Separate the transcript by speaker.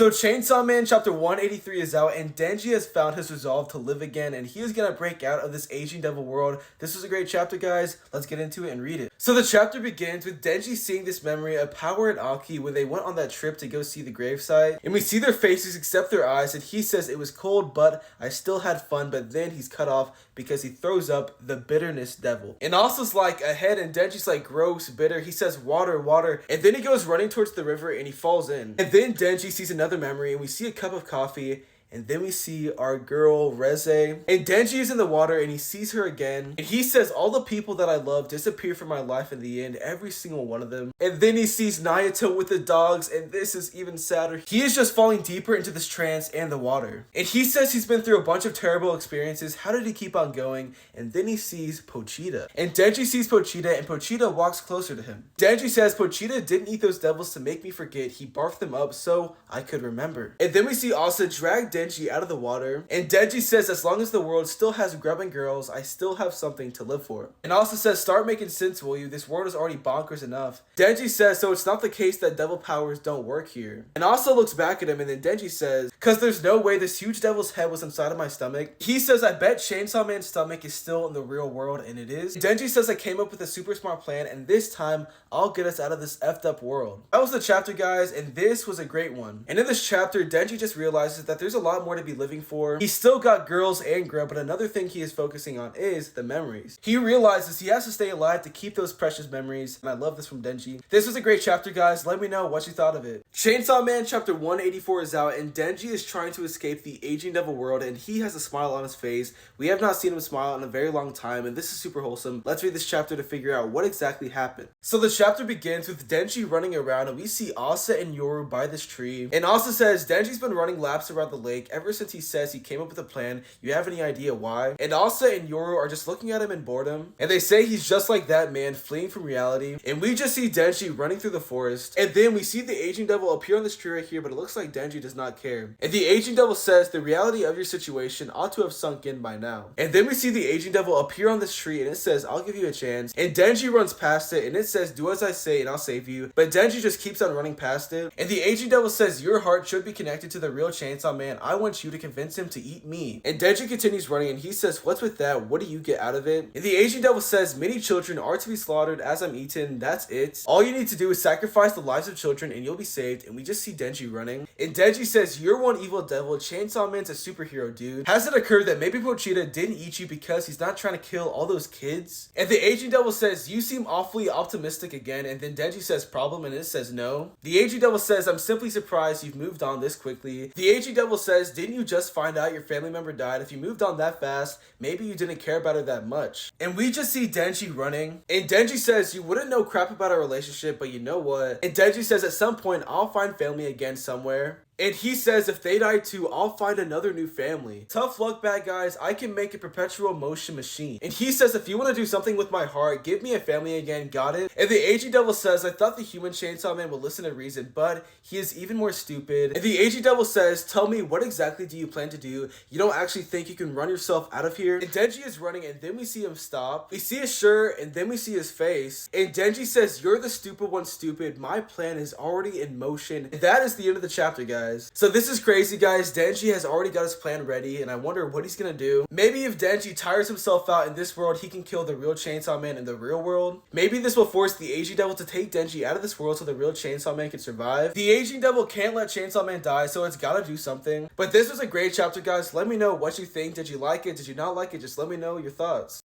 Speaker 1: So Chainsaw Man chapter 183 is out, and Denji has found his resolve to live again, and he is gonna break out of this aging devil world. This was a great chapter, guys. Let's get into it and read it. So the chapter begins with Denji seeing this memory of Power and Aki when they went on that trip to go see the gravesite, and we see their faces except their eyes, and he says it was cold, but I still had fun. But then he's cut off because he throws up the bitterness devil. And Asa's like ahead, and Denji's like gross, bitter. He says water, water, and then he goes running towards the river and he falls in. And then Denji sees another memory, and we see a cup of coffee, and then we see our girl Reze, and Denji is in the water and he sees her again, and he says all the people that I love disappear from my life in the end, every single one of them. And then he sees Naruto with the dogs, and this is even sadder. He is just falling deeper into this trance and the water, and he says he's been through a bunch of terrible experiences. How did he keep on going? And then he sees Pochita, and Denji sees Pochita, and Pochita walks closer to him. Denji says Pochita didn't eat those devils to make me forget. He barfed them up so I could remember. And then we see Asa drag Denji out of the water, and Denji says as long as the world still has grubbing girls, I still have something to live for. And Asa says start making sense, will you? This world is already bonkers enough. Denji says so it's not the case that devil powers don't work here. And Asa looks back at him, and then Denji says cause there's no way this huge devil's head was inside of my stomach. He says I bet Chainsaw Man's stomach is still in the real world, and it is. Denji says I came up with a super smart plan, and this time I'll get us out of this effed up world. That was the chapter, guys, and this was a great one. And in this chapter, Denji just realizes that there's a lot more to be living for. He's still got girls and grub, but another thing he is focusing on is the memories. He realizes he has to stay alive to keep those precious memories, and I love this from Denji. This was a great chapter, guys. Let me know what you thought of it. Chainsaw Man chapter 184 is out, and Denji is trying to escape the aging devil world, and he has a smile on his face. We have not seen him smile in a very long time, and this is super wholesome. Let's read this chapter to figure out what exactly happened. So the chapter begins with Denji running around, and we see Asa and Yoru by this tree, and Asa says Denji's been running laps around the lake ever since he says he came up with a plan. You have any idea why? And Asa and Yoru are just looking at him in boredom, and they say he's just like that man fleeing from reality. And we just see Denji running through the forest, and then we see the aging devil appear on this tree right here, but it looks like Denji does not care. And the aging devil says the reality of your situation ought to have sunk in by now. And then we see the aging devil appear on this tree, and it says I'll give you a chance. And Denji runs past it, and it says do as I say and I'll save you. But Denji just keeps on running past it, and the aging devil says your heart should be connected to the real Chainsaw Man. I want you to convince him to eat me. And Denji continues running, and he says what's with that? What do you get out of it? And the aging devil says many children are to be slaughtered as I'm eaten. That's it. All you need to do is sacrifice the lives of children and you'll be saved. And we just see Denji running, and Denji says you're one evil devil. Chainsaw Man's a superhero, dude. Has it occurred that maybe Pochita didn't eat you because he's not trying to kill all those kids? And the aging devil says you seem awfully optimistic again, and then Denji says problem, and it says no. The aging devil says I'm simply surprised you've moved on this quickly. The aging devil says didn't you just find out your family member died? If you moved on that fast, maybe you didn't care about her that much. And we just see Denji running, and Denji says you wouldn't know crap about our relationship, but you know what? And Denji says at some point I'll find family again somewhere. And he says if they die too, I'll find another new family. Tough luck, bad guys. I can make a perpetual motion machine. And he says if you want to do something with my heart, give me a family again. Got it? And the aging devil says I thought the human Chainsaw Man would listen to reason, but he is even more stupid. And the aging devil says tell me what exactly do you plan to do? You don't actually think you can run yourself out of here? And Denji is running, and then we see him stop. We see his shirt, and then we see his face. And Denji says you're the stupid one, stupid. My plan is already in motion. And that is the end of the chapter, guys. So this is crazy, guys. Denji has already got his plan ready, and I wonder what he's gonna do. Maybe if Denji tires himself out in this world, he can kill the real Chainsaw Man in the real world. Maybe this will force the aging devil to take Denji out of this world so the real Chainsaw Man can survive. The aging devil can't let Chainsaw Man die, so it's gotta do something. But this was a great chapter, guys. Let me know what you think. Did you like it? Did you not like it? Just let me know your thoughts.